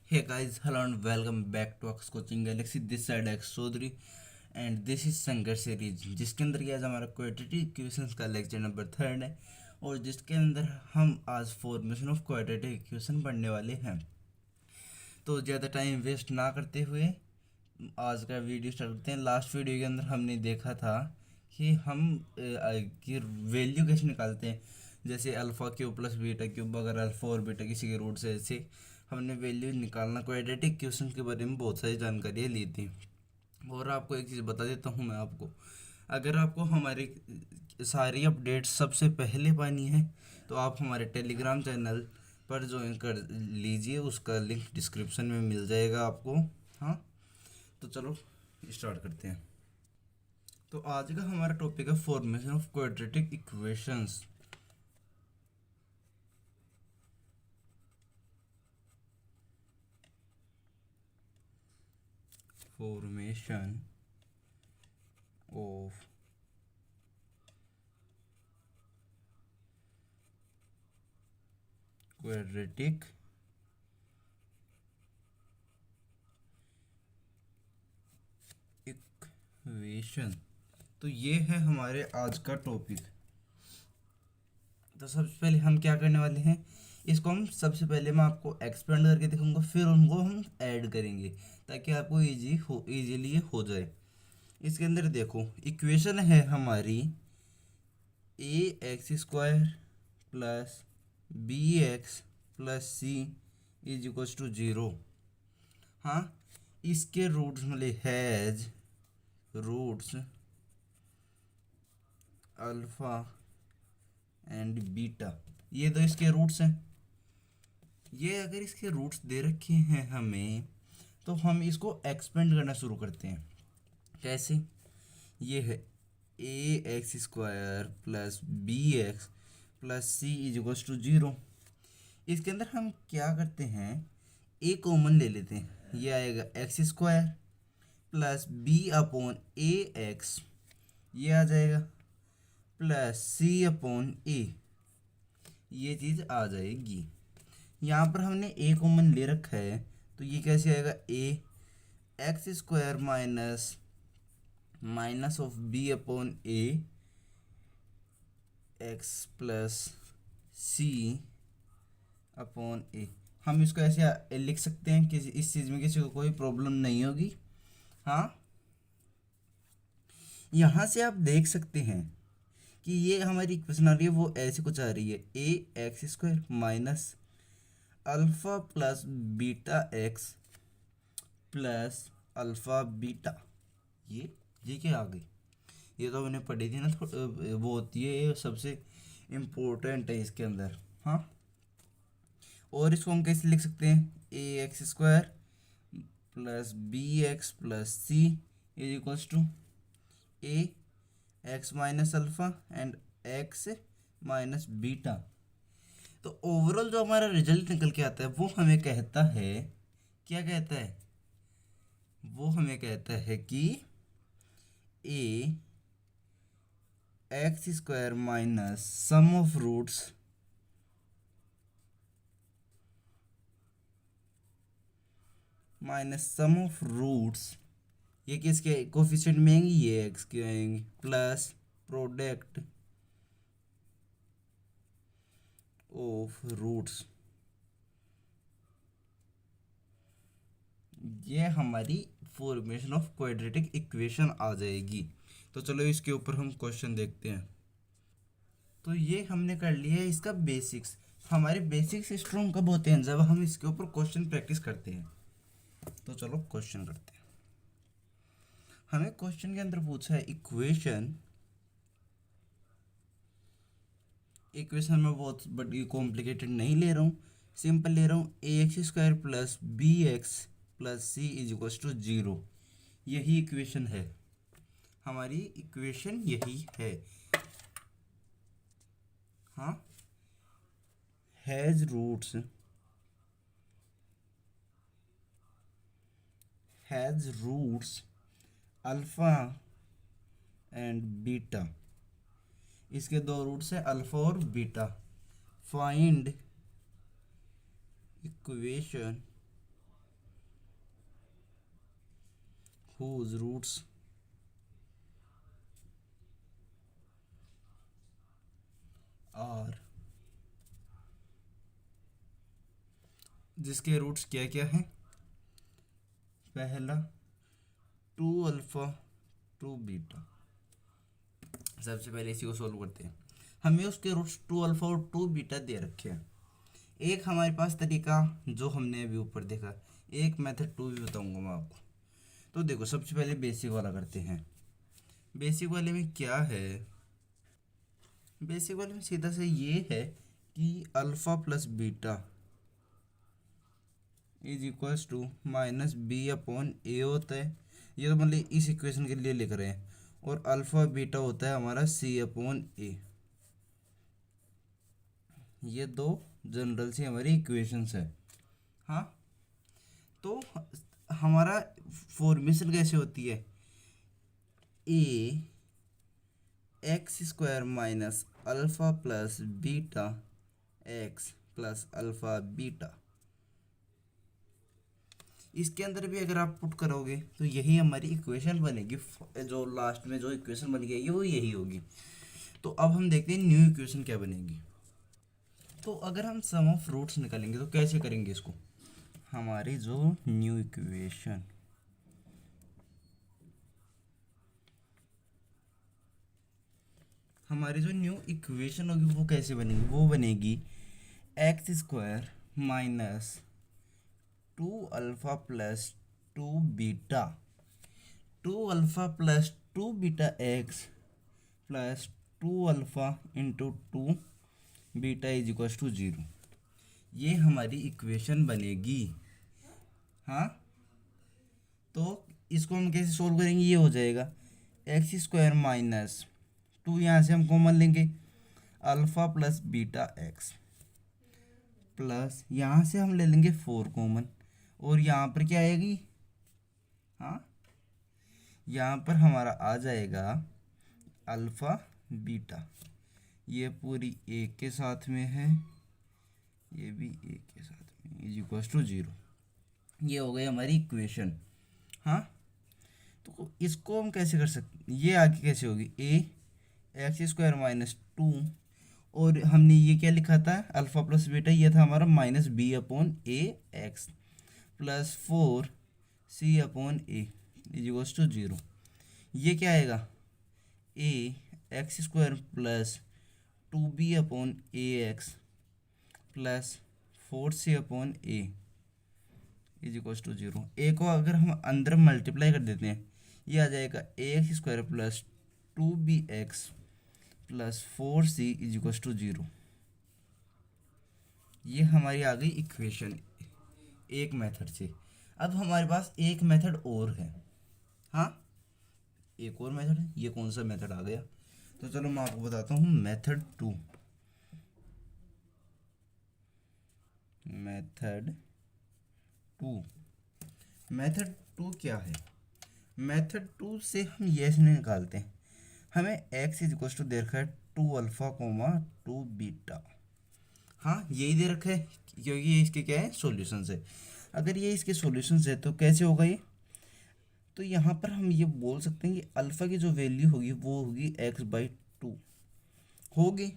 Hey guys, hello and welcome back to Ox Coaching Galaxy. This side X Chaudhary and this is Sangharsh series, जिसके अंदर ये आज हमारा quadratic equations का lecture number 3 है और जिसके अंदर हम आज फॉर्मेशन ऑफ क्वाड्रेटिक इक्वेशन पढ़ने वाले हैं। तो ज़्यादा टाइम वेस्ट ना करते हुए आज का वीडियो स्टार्ट करते हैं। लास्ट वीडियो के अंदर हमने देखा था कि हम की वैल्यू कैसे निकालते हैं, जैसे alpha cube plus beta cube, अगर अल्फ़ा और बीटा किसी के रूट से, ऐसे हमने वैल्यू निकालना। क्वाड्रेटिक क्वेश्चन के बारे में बहुत सारी जानकारियाँ ली थी। और आपको एक चीज़ बता देता हूँ मैं आपको, अगर आपको हमारी सारी अपडेट्स सबसे पहले पानी है तो आप हमारे टेलीग्राम चैनल पर ज्वाइन कर लीजिए, उसका लिंक डिस्क्रिप्शन में मिल जाएगा आपको। हाँ, तो चलो स्टार्ट करते हैं। तो आज का हमारा टॉपिक है formation of quadratic equations. Formation of quadratic equation, तो ये है हमारे आज का टॉपिक। तो सबसे पहले हम क्या करने वाले हैं, इसको हम सबसे पहले मैं आपको एक्सपेंड करके दिखाऊंगा, फिर उनको हम ऐड करेंगे ताकि आपको इजीली हो जाए। इसके अंदर देखो, इक्वेशन है हमारी a x square plus b x plus c is equals to zero. हाँ, इसके रूट्स मतलब has roots alpha and beta, ये दो इसके रूट्स हैं। ये अगर इसके रूट्स दे रखे हैं हमें, तो हम इसको एक्सपेंड करना शुरू करते हैं। कैसे? ये है a x square plus b x plus c is equals to zero. इसके अंदर हम क्या करते हैं, ए कॉमन ले लेते हैं, ये आएगा x square plus b upon a x, ये आ जाएगा, प्लस सी अपॉन ए, ये चीज़ आ जाएगी। यहाँ पर हमने ए कॉमन ले रखा है, तो ये कैसे आएगा, a x square minus minus of b upon a x plus c upon a. हम इसको ऐसे लिख सकते हैं कि इस चीज़ में किसी को कोई प्रॉब्लम नहीं होगी। हाँ, यहाँ से आप देख सकते हैं कि ये हमारी इक्वेशन आ रही है, वो ऐसे कुछ आ रही है, a x square minus alpha plus beta x plus alpha beta. ये क्या आ गई, ये तो मैंने पढ़ी थी ना, वो होती है, ये सबसे इम्पोर्टेंट है इसके अंदर। हाँ, और इसको हम कैसे लिख सकते हैं, a x square plus b x plus c is equals to a x minus alpha and x minus beta. तो ओवरऑल जो हमारा रिजल्ट निकल के आता है वो हमें कहता है, क्या कहता है, वो हमें कहता है कि a x square minus sum of roots ये किसके कोफिशिएंट में आएंगी, ये एक्स के आएंगी, प्लस प्रोडक्ट ऑफ रूट्स, ये हमारी फॉर्मेशन ऑफ क्वाड्रेटिक इक्वेशन आ जाएगी। तो चलो इसके ऊपर हम क्वेश्चन देखते हैं। तो ये हमने कर लिया है इसका बेसिक्स। हमारे बेसिक्स स्ट्रॉन्ग कब होते हैं, जब हम इसके ऊपर क्वेश्चन प्रैक्टिस करते हैं। तो चलो क्वेश्चन करते हैं। हमें क्वेश्चन के अंदर पूछा है इक्वेशन में बहुत बड़ी कॉम्प्लिकेटेड नहीं ले रहा हूँ, सिंपल ले रहा हूँ, a x square plus b x plus c is equals to zero. यही इक्वेशन है हमारी, इक्वेशन यही है। हाँ, has roots alpha and beta, इसके दो रूट्स है अल्फा और beta. Find equation whose roots are, जिसके रूट्स क्या क्या हैं। पहला 2 अल्फ़ा 2 बीटा। सबसे पहले इसी को सोल्व करते हैं। हमें उसके रूट्स 2 अल्फ़ा और 2 बीटा दे रखे हैं। एक हमारे पास तरीका जो हमने अभी ऊपर देखा, एक मेथड 2 भी बताऊंगा मैं आपको। तो देखो सबसे पहले बेसिक वाला करते हैं। बेसिक वाले में क्या है, बेसिक वाले में सीधा से ये है कि alpha plus beta is equals to minus b upon a होता है। ये तो मतलब इस इक्वेशन के लिए लिख रहे हैं। और अल्फ़ा बीटा होता है हमारा सी अपॉन ए। ये दो जनरल सी हमारी इक्वेशंस है। हाँ, तो हमारा फॉर्मेशन कैसे होती है, a x square minus alpha plus beta x plus alpha beta. इसके अंदर भी अगर आप पुट करोगे तो यही हमारी इक्वेशन बनेगी। जो लास्ट में जो इक्वेशन बन गई वो यही होगी। तो अब हम देखते हैं न्यू इक्वेशन क्या बनेगी। तो अगर हम सम ऑफ रूट्स निकालेंगे तो कैसे करेंगे इसको। हमारी जो न्यू इक्वेशन, हमारी जो न्यू इक्वेशन होगी वो कैसे बनेगी, वो बनेगी x square minus 2 alpha plus 2 beta, 2 alpha plus 2 beta x plus 2 alpha into 2 beta is equals to 0। ये हमारी इक्वेशन बनेगी। हाँ, तो इसको हम कैसे सोल्व करेंगे, ये हो जाएगा एक्स स्क्वायर माइनस 2, यहाँ से हम कॉमन लेंगे, alpha plus beta x plus यहाँ से हम ले लेंगे 4 कॉमन। और यहाँ पर क्या आएगी, हाँ यहाँ पर हमारा आ जाएगा अल्फ़ा बीटा। ये पूरी एक के साथ में है, ये भी एक के साथ में, इज इक्वल्स टू 0। ये हो गई हमारी इक्वेशन। हाँ, तो इसको हम कैसे कर सकते, ये आगे कैसे होगी, ए एक्स स्क्वायर माइनस 2, और हमने ये क्या लिखा था अल्फ़ा प्लस बीटा, ये था हमारा minus b upon a x plus 4 c upon a is equals to 0। ये क्या आएगा, a x square plus 2 b upon a x plus 4 c upon a is equals to 0। A को अगर हम अंदर मल्टीप्लाई कर देते हैं, ये आ जाएगा a x square plus 2 b x plus 4 c is equals to 0। ये हमारी आ गई इक्वेशन एक मेथड से। अब हमारे पास एक मेथड और है। हाँ, एक और मेथड है। ये कौन सा मेथड आ गया, तो चलो मैं आपको बताता हूँ। मेथड 2, मेथड 2, मेथड 2 क्या है। मेथड 2 से हम ये निकालते हैं। हमें एक्स इज इक्वल टू दे रखा है 2 अल्फ़ा कोमा 2 बीटा। हाँ, यही दे रखा है क्योंकि ये इसके क्या है, सॉल्यूशंस है। अगर ये इसके सॉल्यूशंस है तो कैसे होगा ये, तो यहाँ पर हम ये बोल सकते हैं कि अल्फ़ा की जो वैल्यू होगी वो होगी x/2 होगी।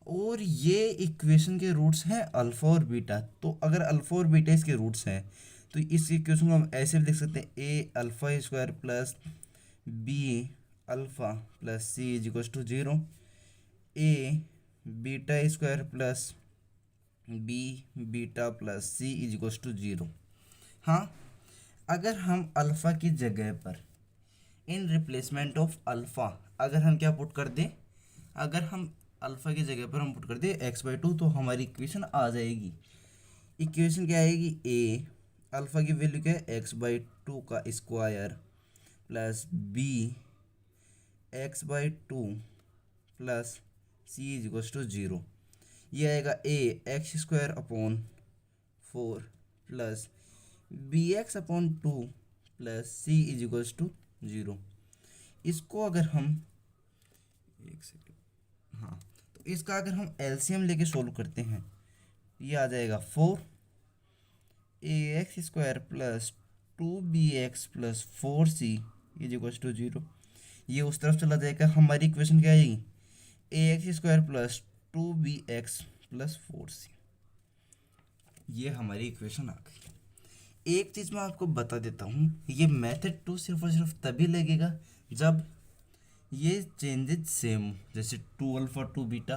और ये इक्वेशन के रूट्स हैं अल्फ़ा और बीटा। तो अगर अल्फ़ा और बीटा इसके रूट्स हैं तो इस इक्वेशन को हम ऐसे भी लिख सकते हैं, a alpha square plus b alpha plus c is equal to 0, a beta square plus b beta plus c is equal to 0। हाँ, अगर हम अल्फ़ा की जगह पर इन रिप्लेसमेंट ऑफ अल्फ़ा अगर हम क्या पुट कर दें, अगर हम अल्फ़ा की जगह पर हम पुट कर दें x/2, तो हमारी इक्वेशन आ जाएगी। इक्वेशन क्या आएगी, ए अल्फ़ा की वैल्यू क्या है x/2 का square plus b x/2 plus c is equal to 0। ये आएगा a x square upon 4 plus b x upon 2 plus c is equals to 0। इसको अगर हम एक सेकेंड, हाँ, तो इसका अगर हम एलसीएम लेके सोल्व करते हैं, ये आ जाएगा 4 a x square plus 2bx+4c is equal to 0। ये उस तरफ चला जाएगा, हमारी इक्वेशन क्या आएगी, ax² + 2bx+4c। ये हमारी इक्वेशन आ गई। एक चीज़ मैं आपको बता देता हूँ, ये मेथड 2 सिर्फ और सिर्फ तभी लगेगा जब ये चेंजेस सेम हो, जैसे 2α 2β,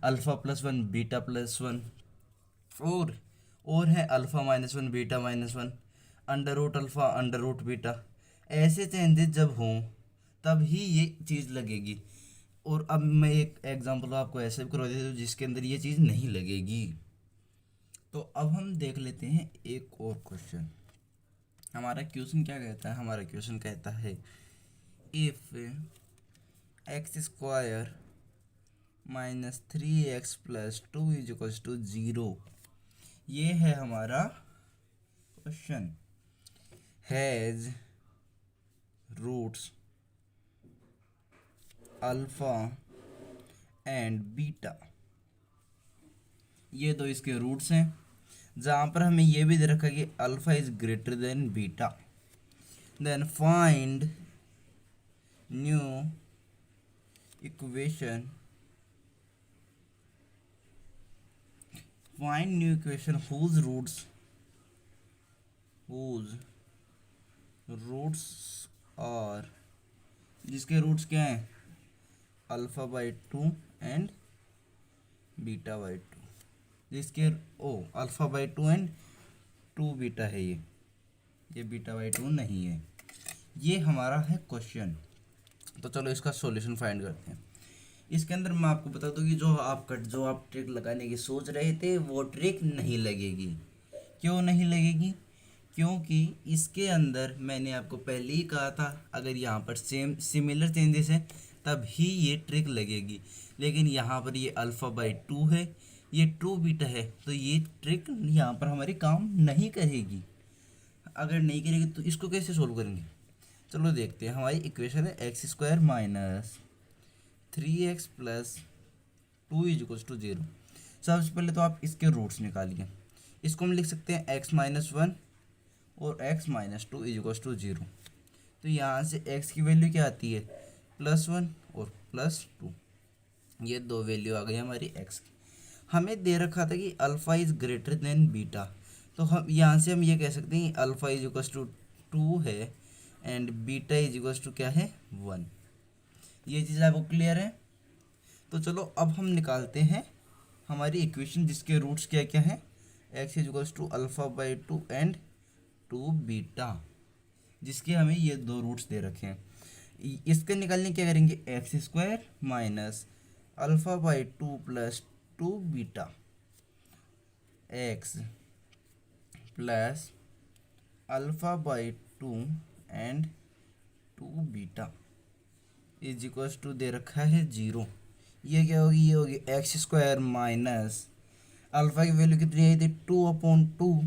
α+1 β+1, और है α-1 β-1, √α √β। ऐसे चेंजेस जब हों तब ही ये चीज़ लगेगी। और अब मैं एक एग्जांपल आपको ऐसे भी करवा देता हूँ जिसके अंदर ये चीज़ नहीं लगेगी। तो अब हम देख लेते हैं एक और क्वेश्चन। हमारा क्वेश्चन क्या कहता है, हमारा क्वेश्चन कहता है इफ़ x² - 3x + 2 = 0। ये है हमारा question. Has roots alpha and beta, ये दो इसके रूट्स हैं, जहाँ पर हमें ये भी दे रखा है कि alpha is greater than beta. Then find new equation, whose roots are, जिसके रूट्स क्या हैं, α/2 एंड β/2, जिसके α/2 एंड 2 बीटा है, ये β/2 नहीं है। ये हमारा है क्वेश्चन। तो चलो इसका सॉल्यूशन फाइंड करते हैं। इसके अंदर मैं आपको बता दूं कि जो आप ट्रिक लगाने की सोच रहे थे वो ट्रिक नहीं लगेगी। क्यों नहीं लगेगी? क्योंकि इसके अंदर मैंने आपको पहले ही कहा था, अगर यहाँ पर सिमिलर चेंजेस हैं तब ही ये ट्रिक लगेगी। लेकिन यहाँ पर ये α/2 है, ये 2 बीटा है, तो ये ट्रिक यहाँ पर हमारी काम नहीं करेगी। अगर नहीं करेगी तो इसको कैसे सोल्व करेंगे? चलो देखते हैं। हमारी इक्वेशन है x² - 3x + 2 = 0। सबसे पहले तो आप इसके रूट्स निकालिए। इसको हम लिख सकते हैं x-1 और x-2 = 0। तो यहाँ से x की वैल्यू क्या आती है, +1 और +2। ये दो वैल्यू आ गई हमारी x की। हमें दे रखा था कि alpha is greater than beta, तो हम यहाँ से हम ये कह सकते हैं अल्फ़ा इज इक्वल टू 2 है and beta is equal to क्या है, 1। ये चीज़ आपको क्लियर है? तो चलो अब हम निकालते हैं हमारी इक्वेशन जिसके रूट्स क्या क्या हैं, x is equal to α/2 and 2 beta, जिसके हमें ये दो रूट्स दे रखे हैं। इसके निकालने क्या करेंगे, x² - α/2 + 2 beta x plus α/2 and 2 beta is equal to दे रखा है 0। ये क्या होगी, ये होगी x² माइनस अल्फ़ा की वैल्यू कितनी आई थी, 2/2,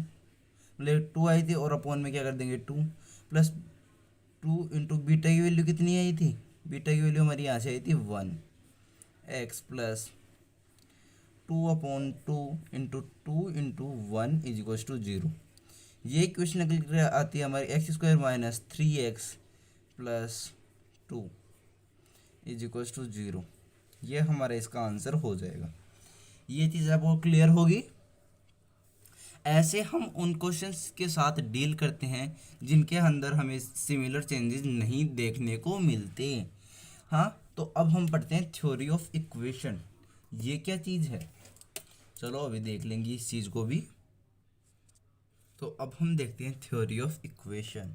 मतलब 2 आई थी और अपॉन में क्या कर देंगे 2, प्लस 2 इंटू बीटा की वैल्यू कितनी आई थी, बीटा की वैल्यू हमारी यहाँ से आई थी 1, x plus 2/2 into 2 into 1 is equal to 0। ये इक्वेशन निकल आती है हमारी x² minus 3x plus 2 is equal to 0। ये हमारा इसका आंसर हो जाएगा। ये चीज़ आपको क्लियर होगी। ऐसे हम उन क्वेश्चंस के साथ डील करते हैं जिनके अंदर हमें सिमिलर चेंजेस नहीं देखने को मिलते। हाँ, तो अब हम पढ़ते हैं थ्योरी ऑफ इक्वेशन। ये क्या चीज़ है, चलो अभी देख लेंगे इस चीज़ को भी। तो अब हम देखते हैं थ्योरी ऑफ इक्वेशन।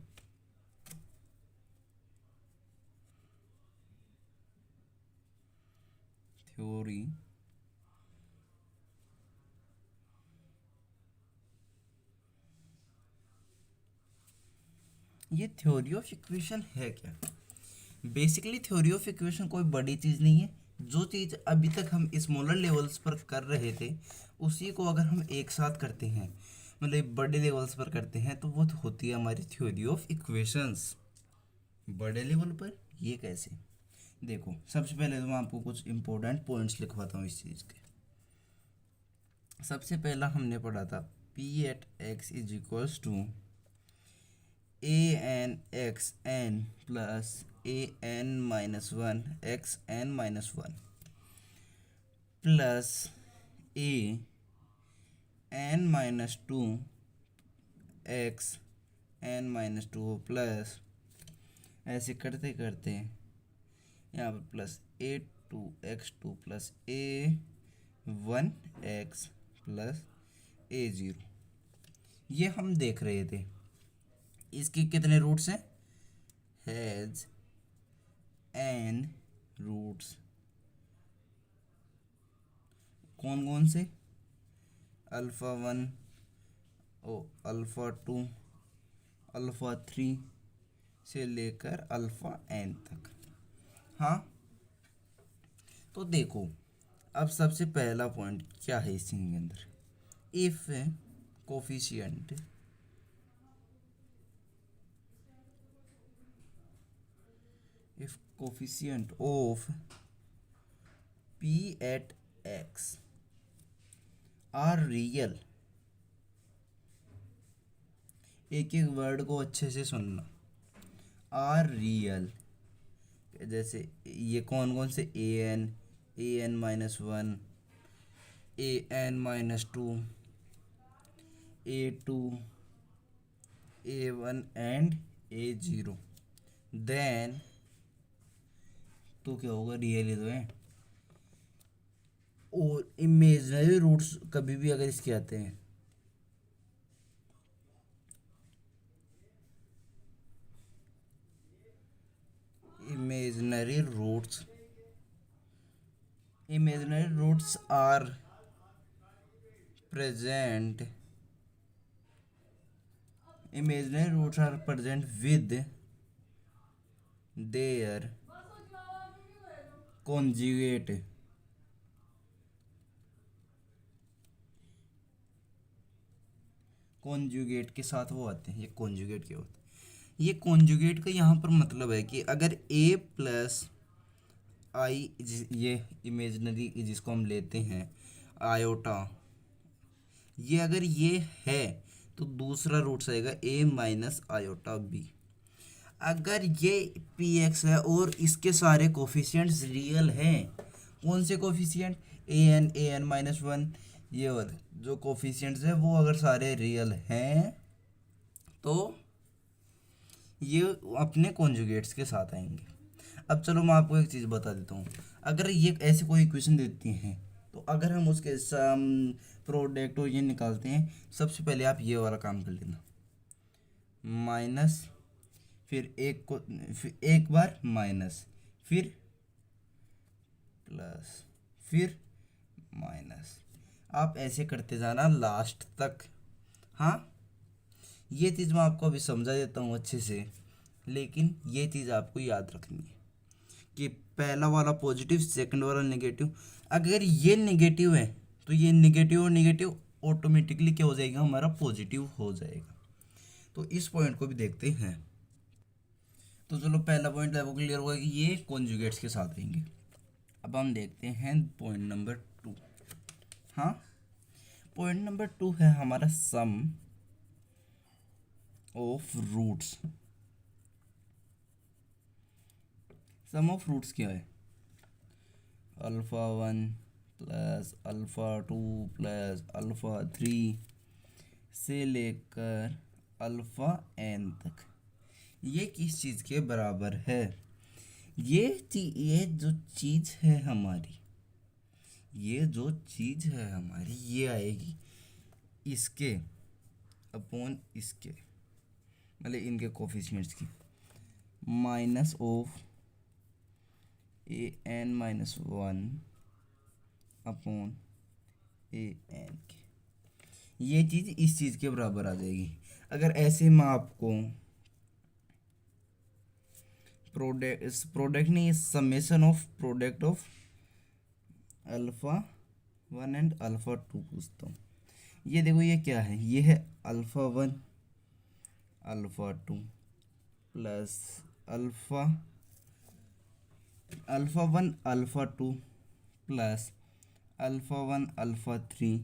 थ्योरी ये थ्योरी ऑफ इक्वेशन है क्या? बेसिकली थ्योरी ऑफ इक्वेशन कोई बड़ी चीज़ नहीं है। जो चीज़ अभी तक हम स्मॉलर लेवल्स पर कर रहे थे उसी को अगर हम एक साथ करते हैं, मतलब बड़े लेवल्स पर करते हैं, तो वो होती है हमारी थ्योरी ऑफ इक्वेशंस। बड़े लेवल पर ये कैसे, देखो सबसे पहले तो मैं आपको कुछ इंपॉर्टेंट पॉइंट्स लिखवाता हूँ इस चीज़ के। सबसे पहला हमने पढ़ा था P at x is equals to a n x n plus a n minus one x n minus one plus a n minus two x n minus two plus ऐसे करते करते यहाँ पर plus a two x two plus a one x plus a zero. ये हम देख रहे थे इसके कितने रूट्स हैं, हैज़ एन रूट्स। कौन कौन से, अल्फ़ा वन ओ अल्फ़ा टू अल्फ़ा थ्री से लेकर अल्फ़ा एन तक। हाँ तो देखो अब सबसे पहला पॉइंट क्या है इस चीज़ के अंदर, if coefficient if coefficient of p at x are real, एक एक वर्ड को अच्छे से सुनना, आर रियल, जैसे ये कौन कौन से, a n minus one, a n minus two, a two, a one and a zero, then तो क्या होगा, रियल ही तो है। और इमेजनरी रूट्स कभी भी अगर इसके आते हैं, imaginary roots are present, imaginary roots are present with their conjugate, conjugate के साथ वो आते हैं, ये कॉन्जुगेट के होते हैं। ये कॉन्जुगेट का यहाँ पर मतलब है कि अगर a प्लस आई, ये इमेजनरी जिसको हम लेते हैं आयोटा, ये अगर ये है तो दूसरा रूट्स आएगा a माइनस आयोटा b। अगर ये पी एक्स है और इसके सारे कोफिशिएंट्स रियल हैं, कौन से कोफिशिएंट, ए एन माइनस वन, ये वाले जो कोफिशिएंट्स हैं वो अगर सारे रियल हैं तो ये अपने कॉन्जुगेट्स के साथ आएंगे। अब चलो मैं आपको एक चीज़ बता देता हूँ, अगर ये ऐसे कोई इक्वेशन देती हैं तो अगर हम उसके सम प्रोडक्ट और ये निकालते हैं, सबसे पहले आप ये वाला काम कर लेना, माइनस, फिर एक बार माइनस, फिर प्लस, फिर माइनस, आप ऐसे करते जाना लास्ट तक। हाँ ये चीज़ मैं आपको अभी समझा देता हूँ अच्छे से, लेकिन ये चीज़ आपको याद रखनी है कि पहला वाला पॉजिटिव, सेकंड वाला नेगेटिव। अगर ये नेगेटिव है तो ये नेगेटिव और नेगेटिव ऑटोमेटिकली क्या हो जाएगा, हमारा पॉजिटिव हो जाएगा। तो इस पॉइंट को भी देखते हैं। तो चलो पहला पॉइंट आपको क्लियर होगा कि ये कॉन्जुगेट्स के साथ रहेंगे। अब हम देखते हैं पॉइंट नंबर 2। हाँ पॉइंट नंबर 2 है हमारा sum of roots. Sum of roots क्या है, alpha one plus alpha two plus alpha three से लेकर अल्फ़ा एन तक, ये किस चीज़ के बराबर है, ये जो चीज़ है हमारी, ये जो चीज़ है हमारी, ये आएगी इसके अपॉन इसके, मतलब इनके कोफिशिएंट्स की, minus of a n minus one upon a n के, ये चीज़ इस चीज़ के बराबर आ जाएगी। अगर ऐसे मैं आपको प्रोडक्ट नहीं, summation of product of alpha one and alpha two पूछता हूँ, ये देखो ये क्या है, ये है alpha one alpha two plus alpha one alpha two plus alpha one alpha three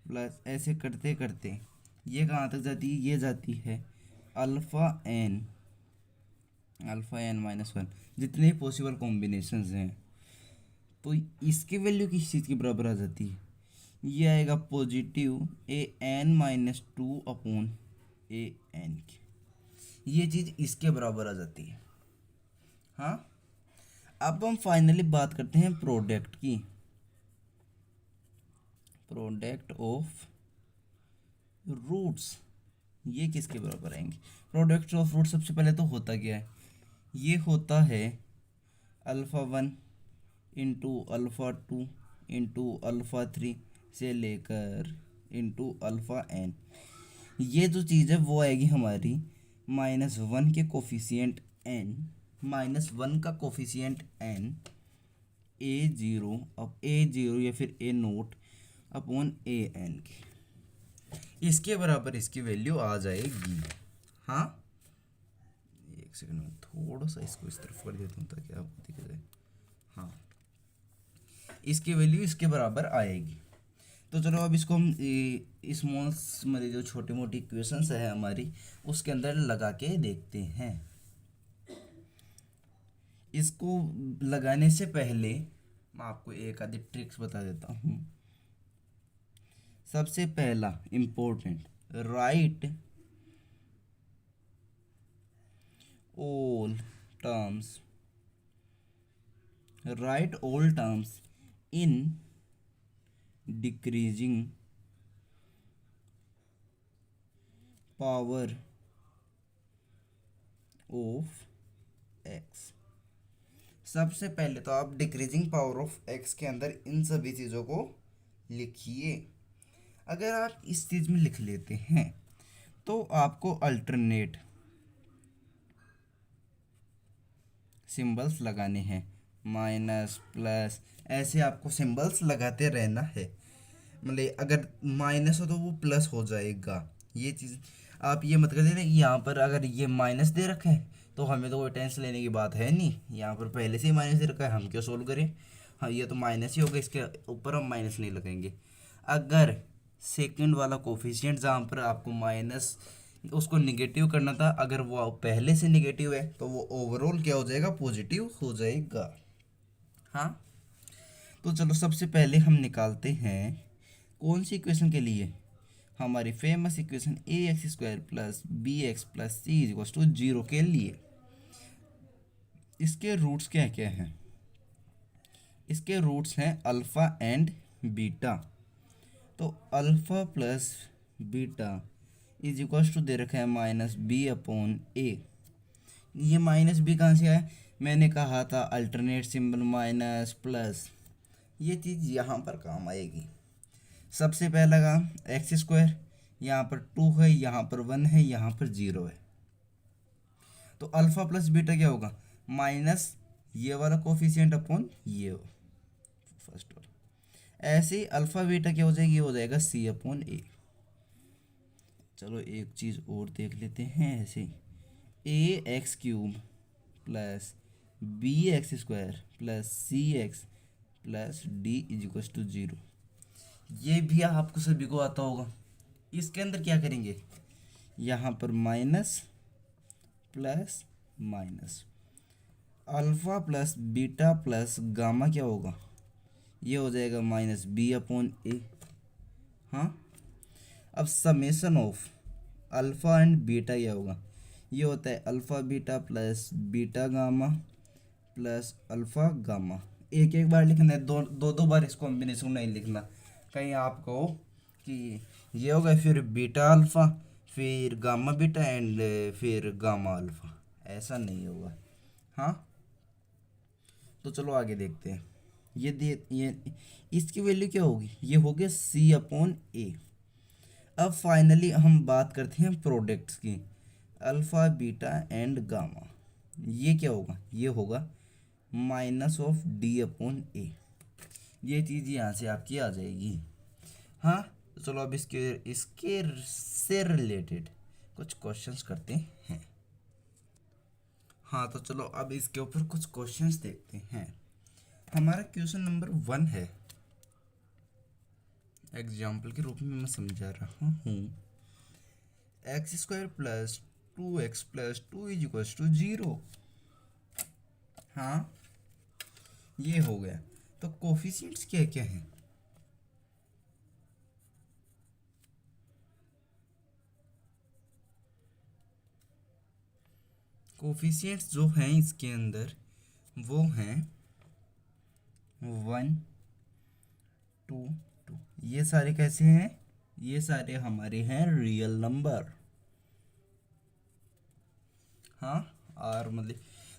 plus, ऐसे करते करते ये कहाँ तक जाती है, ये जाती है अल्फ़ा एन माइनस वन जितने पॉसिबल कॉम्बिनेशंस हैं, तो इसकी वैल्यू किस चीज़ के बराबर आ जाती है? ये आएगा पॉजिटिव an-2 अपॉन an की, ये चीज़ इसके बराबर आ जाती है। हाँ, अब हम फाइनली बात करते हैं प्रोडक्ट की, प्रोडक्ट ऑफ रूट्स। ये किसके बराबर आएंगे? प्रोडक्ट ऑफ रूट सबसे पहले तो होता क्या है? ये होता है alpha 1 into alpha 2 into alpha 3 से लेकर इंटू अल्फ़ा n। ये जो चीज़ है वो आएगी हमारी -1 के कोफिशिएंट n, -1 का कोफिशिएंट n a0 अब a0 या फिर a0 अपॉन an की, इसके बराबर इसकी वैल्यू आ जाएगी। हाँ, एक सेकंड में थोड़ा सा इसको इस तरफ कर देता हूँ ताकि आपको दिख जाए। हाँ, इसकी वैल्यू इसके बराबर आएगी। तो चलो अब इसको हम स्मॉल मतलब जो छोटी मोटी इक्वेशंस है हमारी उसके अंदर लगा के देखते हैं। इसको लगाने से पहले मैं आपको एक आधी ट्रिक्स बता देता हूँ। सबसे पहला important, right all terms in decreasing power of x. सबसे पहले तो आप डिक्रीजिंग पावर ऑफ एक्स के अंदर इन सभी चीज़ों को लिखिए। अगर आप इस चीज़ में लिख लेते हैं तो आपको अल्टरनेट सिंबल्स लगाने हैं, माइनस प्लस, ऐसे आपको सिंबल्स लगाते रहना है। मतलब अगर माइनस हो तो वो प्लस हो जाएगा। ये चीज़ आप ये मत कर देना यहाँ पर अगर ये माइनस दे रखा है तो हमें तो कोई टेंशन लेने की बात है नहीं, यहाँ पर पहले से ही माइनस दे रखा है, हम क्यों सोल्व करें। हाँ, ये तो माइनस ही होगा, इसके ऊपर हम माइनस नहीं लगाएंगे। अगर सेकंड वाला कोफिशिएंट जहाँ पर आपको माइनस उसको निगेटिव करना था, अगर वो पहले से निगेटिव है तो वो ओवरऑल क्या हो जाएगा? पॉजिटिव हो जाएगा। हाँ, तो चलो सबसे पहले हम निकालते हैं कौन सी इक्वेशन के लिए? हमारी famous equation ax² plus bx plus c equals to 0 के लिए। इसके रूट्स क्या क्या हैं? इसके रूट्स हैं अल्फ़ा एंड बीटा। तो alpha plus beta is equals to दे रखा है -b अपॉन a। ये -b कहाँ से आया? मैंने कहा था अल्टरनेट सिंबल माइनस प्लस, ये चीज़ यहाँ पर काम आएगी। सबसे पहला काम x², यहाँ पर 2 है, यहाँ पर 1 है, यहाँ पर 0 है। तो अल्फ़ा प्लस बीटा क्या होगा? माइनस ये वाला कोफिशिएंट अपॉन ये फर्स्ट वाला। ऐसे ही अल्फ़ा बीटा क्या हो जाएगी? ये हो जाएगा c अपॉन a। चलो एक चीज़ और देख लेते हैं। ऐसे ax³ plus bx² plus cx plus d is equals to 0, ये भी आपको सभी को आता होगा। इसके अंदर क्या करेंगे? यहाँ पर minus plus minus, alpha plus beta plus gamma क्या होगा? ये हो जाएगा -b अपॉन a। हाँ, अब summation of alpha and beta क्या होगा? ये होता है alpha beta plus beta gamma plus alpha gamma. एक एक बार लिखना है, दो बार इस कॉम्बिनेशन नहीं लिखना। कहीं आप कहो कि ये होगा फिर बीटा अल्फ़ा फिर गामा बीटा एंड फिर गामा अल्फ़ा, ऐसा नहीं होगा। हाँ, तो चलो आगे देखते हैं। ये इसकी वैल्यू क्या होगी? ये हो गया c अपॉन a। अब फाइनली हम बात करते हैं प्रोडक्ट्स की, अल्फ़ा बीटा एंड गामा। ये क्या होगा? ये होगा -d अपॉन a। ये चीज़ यहाँ से आपकी आ जाएगी। हाँ, तो चलो अब इसके इसके से रिलेटेड कुछ क्वेश्चंस करते हैं। हाँ, तो चलो अब इसके ऊपर कुछ क्वेश्चंस देखते हैं। हमारा क्वेश्चन नंबर 1 है, एग्जाम्पल के रूप में मैं समझा रहा हूँ। x² plus 2x plus 2 is equal to 0। हाँ, ये हो गया। तो कोफिशिएंट्स क्या क्या हैं? कोफिशिएंट्स जो हैं इसके अंदर वो हैं 1, 2, 2। ये सारे कैसे हैं? ये सारे हमारे हैं रियल नंबर। हाँ, और मतलब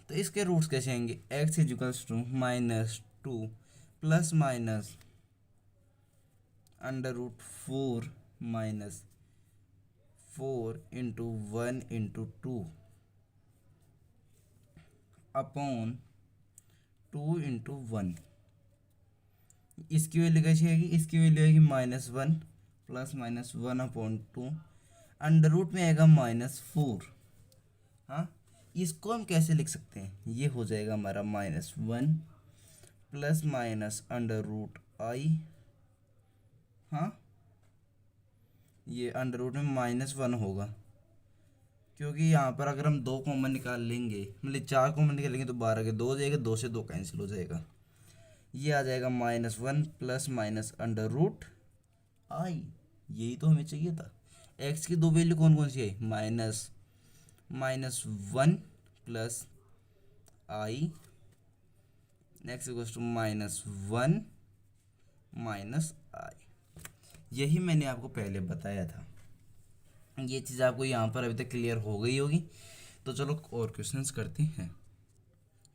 तो इसके रूट्स कैसे आएंगे? X is equals to -2 plus minus √4 minus 4 into 1 into 2 upon 2 into 1। इसकी वैल्यू कैसी आएगी? इसकी वैल्यू आएगी -1 प्लस -1 अपॉन 2, अंडर रूट में आएगा -4। हाँ, इसको हम कैसे लिख सकते हैं? ये हो जाएगा हमारा -1 प्लस माइनस √i। हाँ, ये अंडर रूट में -1 होगा, क्योंकि यहाँ पर अगर हम 2 कॉमन निकाल लेंगे, मतलब 4 कॉमन निकालेंगे तो 12 के 2 हो जाएगा, 2 से 2 कैंसिल हो जाएगा। ये आ जाएगा -1 प्लस माइनस √i। यही तो हमें चाहिए था। एक्स की दो वैल्यू कौन कौन सी है? -1 plus i, next equals to -1 minus i। यही मैंने आपको पहले बताया था। ये चीज़ आपको यहाँ पर अभी तक क्लियर हो गई होगी। तो चलो और क्वेश्चंस करते हैं।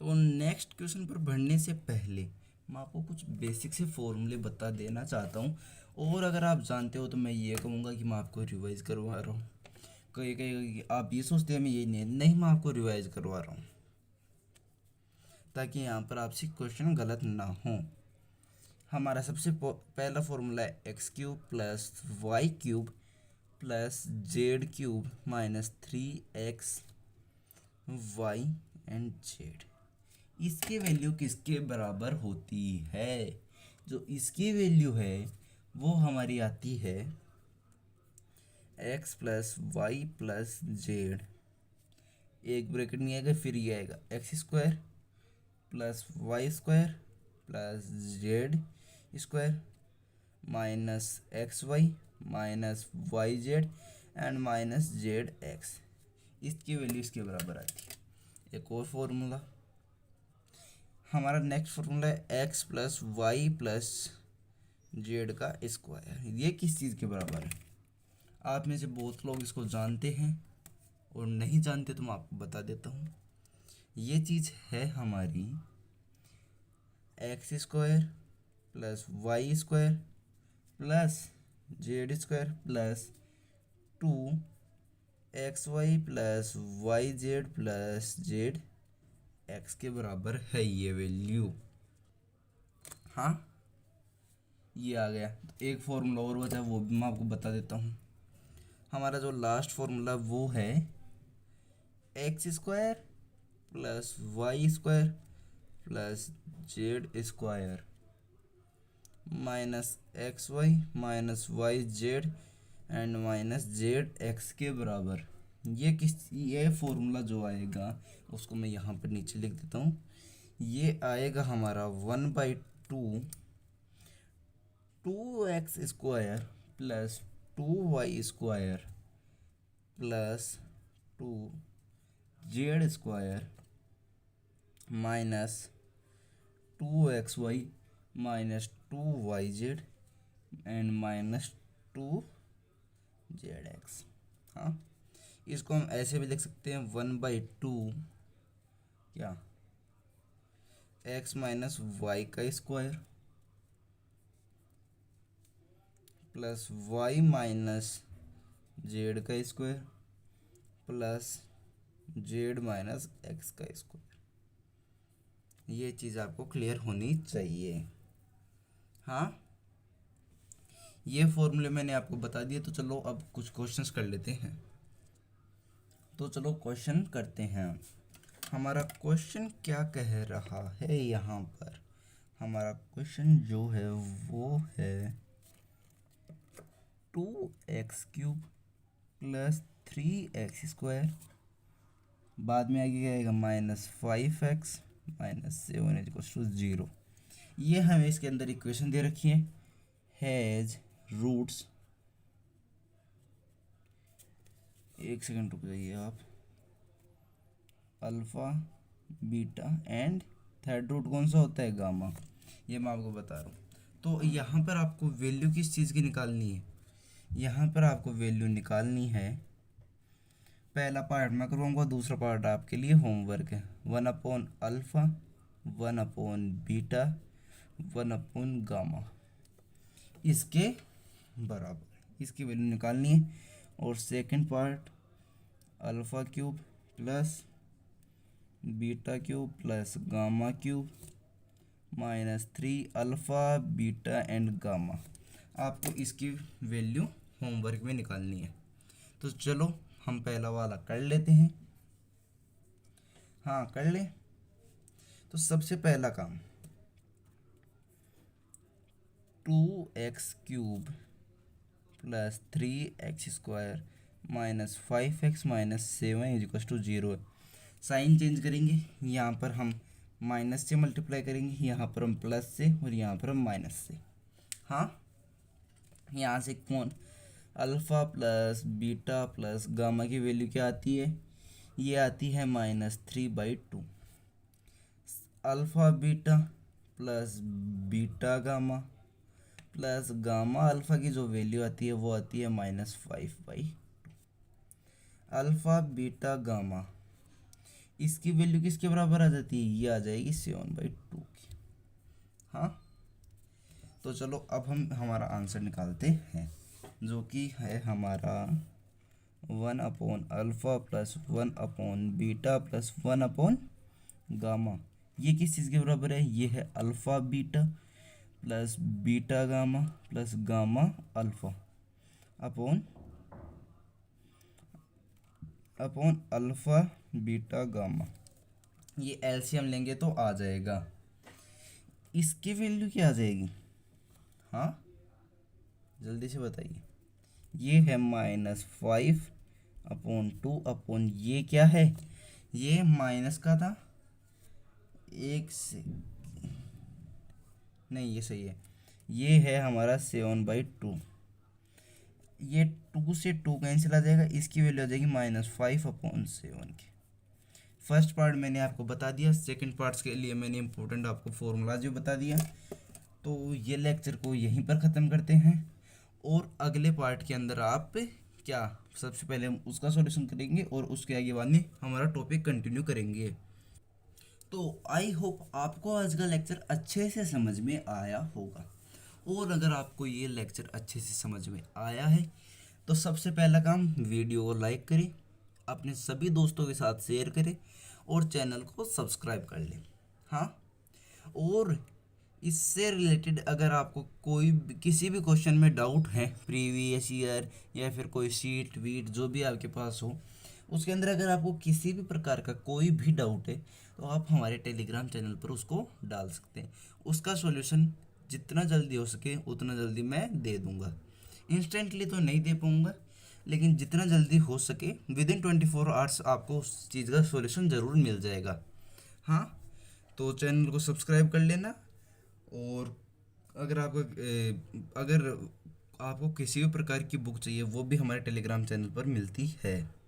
तो नेक्स्ट क्वेश्चन पर बढ़ने से पहले मैं आपको कुछ बेसिक से फॉर्मूले बता देना चाहता हूँ, और अगर आप जानते हो तो मैं ये कहूँगा कि मैं आपको रिवाइज़ करवा रहा हूँ। कहीं कहीं आप ये सोचते हैं मैं ये नहीं, मैं आपको रिवाइज़ करवा रहा हूँ ताकि यहाँ पर आपसे क्वेश्चन गलत ना हो। हमारा सबसे पहला फॉर्मूला है x³ plus y³ plus z³ minus 3x y and z। इसकी वैल्यू किसके बराबर होती है? जो इसकी वैल्यू है वो हमारी आती है x plus y plus z, एक ब्रैकेट में आएगा, फिर ये आएगा x² plus y² plus z² minus xy minus yz and minus zx। इसकी वैल्यू इसके बराबर आती है। एक और फॉर्मूला, हमारा नेक्स्ट फॉर्मूला है x plus y plus z का स्क्वायर। ये किस चीज़ के बराबर है? आप में से बहुत लोग इसको जानते हैं और नहीं जानते तो मैं आपको बता देता हूँ। ये चीज़ है हमारी x² plus y² plus z² plus 2xy plus yz plus zx के बराबर है ये वैल्यू। हाँ, ये आ गया। तो एक फॉर्मूला और बचा, वो भी मैं आपको बता देता हूँ। हमारा जो लास्ट फॉर्मूला वो है x² plus y² plus z² minus xy minus yz and minus zx के बराबर। ये फॉर्मूला जो आएगा उसको मैं यहाँ पर नीचे लिख देता हूँ। ये आएगा हमारा 1/2 2x² plus 2y² plus 2z² minus 2xy minus 2yz and minus 2zx। हाँ, इसको हम ऐसे भी लिख सकते हैं 1/2 क्या x माइनस वाई का square plus y minus z का square plus z minus x का स्क्वायर। ये चीज़ आपको क्लियर होनी चाहिए। हाँ, ये फॉर्मूले मैंने आपको बता दिए। तो चलो अब कुछ क्वेश्चंस कर लेते हैं। तो चलो क्वेश्चन करते हैं। हमारा क्वेश्चन क्या कह रहा है यहाँ पर? हमारा क्वेश्चन जो है वो है 2x³ प्लस 3x² बाद में आगे क्या आएगा -5x -7 = 0। ये हमें इसके अंदर इक्वेशन दे रखी है, हैज रूट्स, एक सेकंड रुक जाइए आप, alpha beta and third root कौन सा होता है, गामा। ये मैं आपको बता रहा हूँ। तो यहाँ पर आपको वैल्यू किस चीज़ की निकालनी है, यहाँ पर आपको वैल्यू निकालनी है, पहला पार्ट मैं करवाऊँगा, दूसरा पार्ट आपके लिए होमवर्क है। 1/अल्फ़ा, 1/बीटा, 1/गामा, इसके बराबर इसकी वैल्यू निकालनी है। और second part alpha cube plus beta cube plus gamma cube -3 alpha beta and gamma, आपको इसकी वैल्यू होमवर्क में निकालनी है। तो चलो हम पहला वाला कर लेते हैं। हाँ कर ले। तो सबसे पहला काम 2x³ प्लस 3x² -5x -7 = 0 है। साइन चेंज करेंगे, यहाँ पर हम माइनस से मल्टीप्लाई करेंगे, यहाँ पर हम प्लस से और यहाँ पर हम माइनस से। हाँ, यहाँ से कौन alpha plus beta plus gamma की वैल्यू क्या आती है, ये आती है -3/2। Alpha beta plus beta gamma plus gamma alpha की जो वैल्यू आती है वो आती है -5/2। अल्फ़ा बीटा गामा इसकी वैल्यू किसके बराबर आ जाती है, ये आ जाएगी 7/2 की। हाँ, तो चलो अब हम हमारा आंसर निकालते हैं, जो कि है हमारा 1/अल्फ़ा प्लस 1/बीटा प्लस 1/गामा। ये किस चीज़ के बराबर है, ये है alpha beta plus beta gamma plus gamma alpha upon alpha beta gamma. ये एलसीएम लेंगे तो आ जाएगा, इसकी वैल्यू क्या आ जाएगी, हाँ जल्दी से बताइए। ये है -5/2 ये क्या है, ये माइनस का था, एक से नहीं ये सही है, ये है हमारा 7/2। ये 2 से 2 कैंसिल आ जाएगा, इसकी वैल्यू आ जाएगी -5/7 की। फर्स्ट पार्ट मैंने आपको बता दिया, सेकंड पार्ट्स के लिए मैंने इंपॉर्टेंट आपको फॉर्मूलाज भी बता दिया। तो ये लेक्चर को यहीं पर ख़त्म करते हैं, और अगले पार्ट के अंदर आप क्या सबसे पहले हम उसका सॉल्यूशन करेंगे और उसके आगे बाद में हमारा टॉपिक कंटिन्यू करेंगे। तो आई होप आपको आज का लेक्चर अच्छे से समझ में आया होगा, और अगर आपको ये लेक्चर अच्छे से समझ में आया है तो सबसे पहला काम वीडियो को लाइक करें, अपने सभी दोस्तों के साथ शेयर करें और चैनल को सब्सक्राइब कर लें। हाँ, और इससे रिलेटेड अगर आपको कोई किसी भी क्वेश्चन में डाउट है, प्रीवियस ईयर या फिर कोई सीट वीट जो भी आपके पास हो, उसके अंदर अगर आपको किसी भी प्रकार का कोई भी डाउट है तो आप हमारे टेलीग्राम चैनल पर उसको डाल सकते हैं। उसका सॉल्यूशन जितना जल्दी हो सके उतना जल्दी मैं दे दूंगा। इंस्टेंटली तो नहीं दे पाऊँगा, लेकिन जितना जल्दी हो सके विदिन 24 आवर्स आपको उस चीज़ का सॉल्यूशन ज़रूर मिल जाएगा। हाँ, तो चैनल को सब्सक्राइब कर लेना, और अगर आपको किसी भी प्रकार की बुक चाहिए वो भी हमारे टेलीग्राम चैनल पर मिलती है।